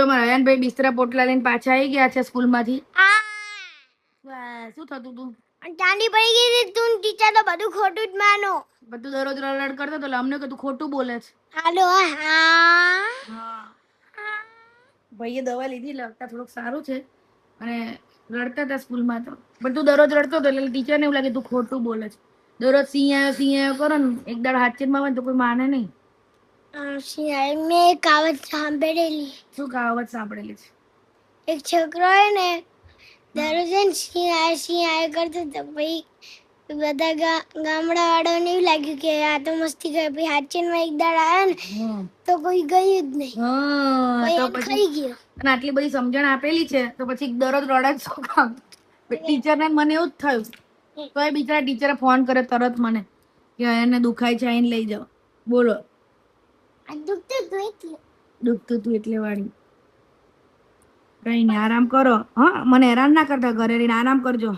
તો મારા અયાનભાઈ બિસ્તરા પોટલા લઈને પાછા આવી ગયા છે સ્કૂલમાંથી. શું થતું તું? ચાંદી પડી ગઈ હતી. તું ટીચર તો બધું ખોટું જ માનો. બધું દરરોજ રડ કરતો તો અમને કે તું ખોટું બોલે છે. હાલો. હા ભાઈએ દવા લીધી લગતા થોડુંક સારું છે અને રડતા હતા સ્કૂલમાં તો. પણ તું દરરોજ રડતો હતો એટલે ટીચરને એવું લાગે તું ખોટું બોલે છે. દરરોજ સિંહ આવ્યો કરો ને એક દાડ હાથચીનમાં આવે તો કોઈ માને નહીં. મેં એક કહાવત સાંભળેલી. શું કહાવત સાંભળેલી છે? એક છોકરો હોય ને દરરોજ સિંહ આય કરતો તો પછી બધા ગામડા વાળાને એવું લાગ્યું કે આ તો મસ્તી કરે. પછી હાચીનમાં એક દાડ આવ્યો ને તો કોઈ ગયું જ નહીં. તો પછી ગયો. અને આટલી બધી સમજણ આપેલી છે તો પછી દરરોજ રડે જ શું કામ? ટીચરને મને એવું જ થયું. તો એ બિચારા ટીચરે ફોન કર્યો તરત મને કે એને દુખાય છે આઈને લઈ જાઓ. બોલો દુખતું તું એટલે વાળી. કઈ નહીં આરામ કરો. હા મને હેરાન ના કરતા, ઘરે રહીને આરામ કરજો.